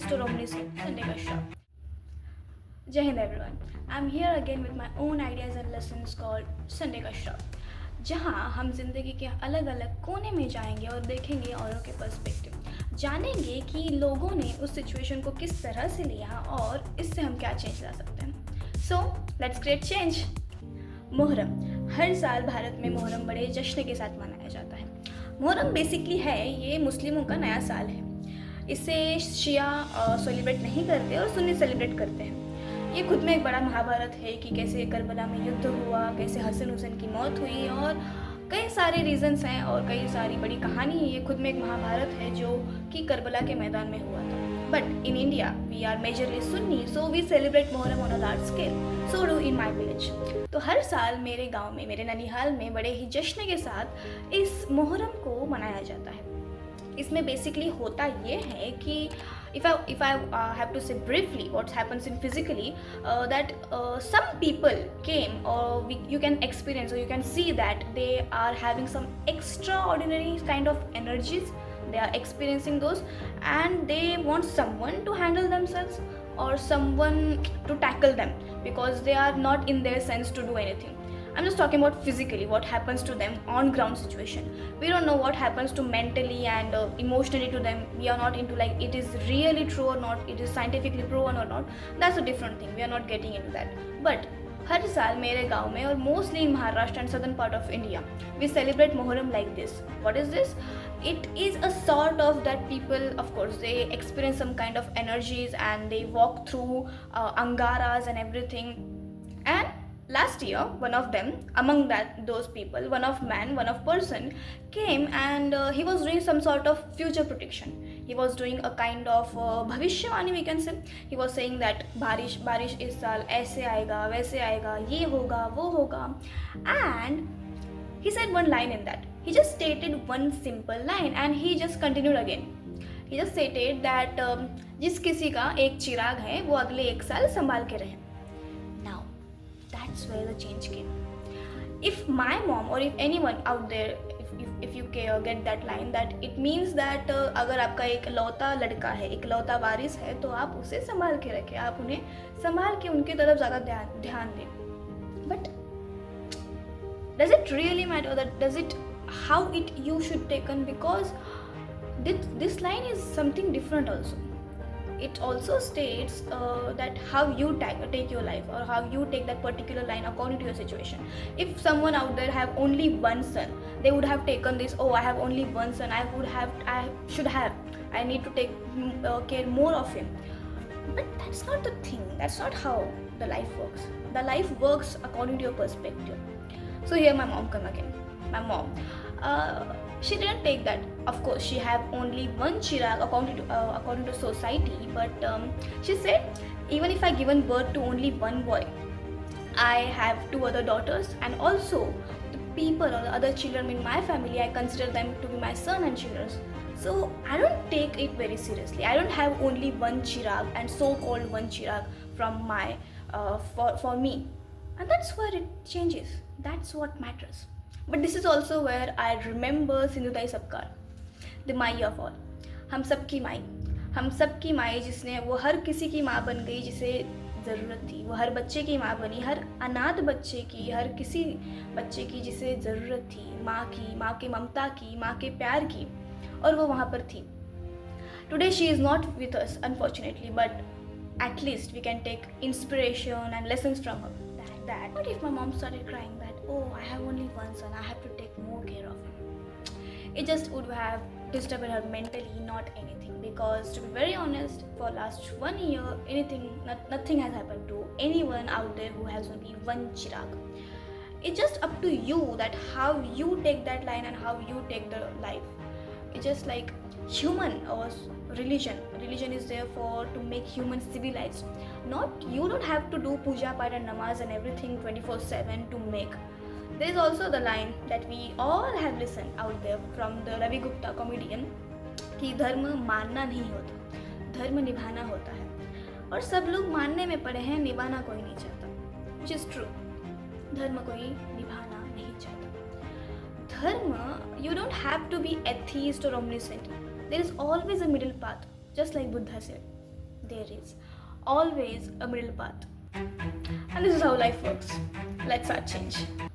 atheist or omniscient, Sunday ka shop. Jai Hind everyone. I'm here again with my own ideas and lessons called Sunday का shop, जहाँ हम जिंदगी के अलग अलग कोने में जाएंगे और देखेंगे औरों के पर्सपेक्टिव, जानेंगे कि लोगों ने उस सिचुएशन को किस तरह से लिया और इससे हम क्या चेंज ला सकते हैं. So let's create change. Muharram. हर साल भारत में मुहर्रम बड़े जश्न के साथ मनाया जाता है. मुहर्रम बेसिकली है ये मुस्लिमों का नया साल है. इसे शिया सेलिब्रेट नहीं करते और सुन्नी सेलिब्रेट करते हैं. ये खुद में एक बड़ा महाभारत है कि कैसे करबला में युद्ध हुआ, कैसे हसन हुसैन की मौत हुई और कई सारे रीजंस हैं और कई सारी बड़ी कहानी है. ये खुद में एक महाभारत है जो कि करबला के मैदान में हुआ था. But in India we are majorly Sunni, so we celebrate Muharram on a large scale. So do in my village. तो हर साल मेरे गांव में, मेरे ननिहाल में बड़े ही जश्न के साथ इस मुहर्रम को मनाया जाता है. इसमें बेसिकली होता ये है कि if I have to say briefly what happens in physically, that some people came, or you can experience or you can see that they are having some extraordinary kind of energies. They are experiencing those and they want someone to handle themselves or someone to tackle them because they are not in their sense to do anything. I'm just talking about physically what happens to them on ground situation. We don't know what happens to mentally and emotionally to them. We are not into like it is really true or not, it is scientifically proven or not. That's a different thing. We are not getting into that. But हर साल मेरे गांव में और mostly in Maharashtra and southern part of India, we celebrate Muharram like this. What is this? It is a sort of that people, of course, they experience some kind of energies and they walk through angaras and everything. And last year, one of them, among those people, one of person came and he was doing some sort of future prediction. He was doing a kind of bhavishyavani, we can say. He was saying that बारिश इस साल ऐसे आएगा, वैसे आएगा, ये होगा, वो होगा. And he said one line in that. He just stated one simple line and he just continued again. He just stated that जिस किसी का एक चिराग है वो अगले एक साल संभाल के रहे. Now, that's where the change came. If my mom or if anyone out there, if you get that line, that it means that अगर आपका एक लौता लड़का है, एक लौता वारिस है, तो आप उसे संभाल के रखें, आप उन्हें संभाल के उनकी तरफ ज़्यादा ध्यान दें. But does it really matter? That does it how it you should taken? Because this line is something different also. It also states that how you take your life or how you take that particular line according to your situation. If someone out there have only one son, they would have taken this, oh, I have only one son, I need to take care more of him. But that's not the thing. That's not how the life works. The life works according to your perspective. So here my mom come again. My mom, she didn't take that. Of course, she have only one chirag according to society. But she said, even if I given birth to only one boy, I have two other daughters, and also the people or the other children in my family, I consider them to be my son and children. So I don't take it very seriously. I don't have only one chirag and so-called one chirag from my for me, and that's where it changes. That's what matters. But this is also where I remember Sindhutai Sabkar, the Mai of all. हम सबकी माई जिसने वो हर किसी की माँ बन गई जिसे ज़रूरत थी. वो हर बच्चे की माँ बनी, हर अनाथ बच्चे की, हर किसी बच्चे की जिसे ज़रूरत थी माँ के ममता की, माँ के प्यार की, और वो वहाँ पर थी. Today she is not with us unfortunately, but at least we can take inspiration and lessons from her. That what if my mom started crying that, oh, I have only one son, I have to take more care of him? It just would have disturbed her mentally, not anything. Because to be very honest, for last 1 year, nothing has happened to anyone out there who has only one chirag. It's just up to you that how you take that line and how you take the life. It's just like human or religion. Religion is there for to make humans civilized. Not you don't have to do puja, pada, and namaz and everything 24/7 to make. There is also the line that we all have listened out there from the Ravi Gupta comedian कि धर्म मानना नहीं होता, धर्म निभाना होता है. और सब लोग मानने में पड़े हैं, निभाना कोई नहीं चाहता. Which is true. धर्म कोई निभाना नहीं चाहता. Dharma, you don't have to be atheist or omniscient. There is always a middle path, just like Buddha said. there is always a middle path. And this is how life works. Let's start change.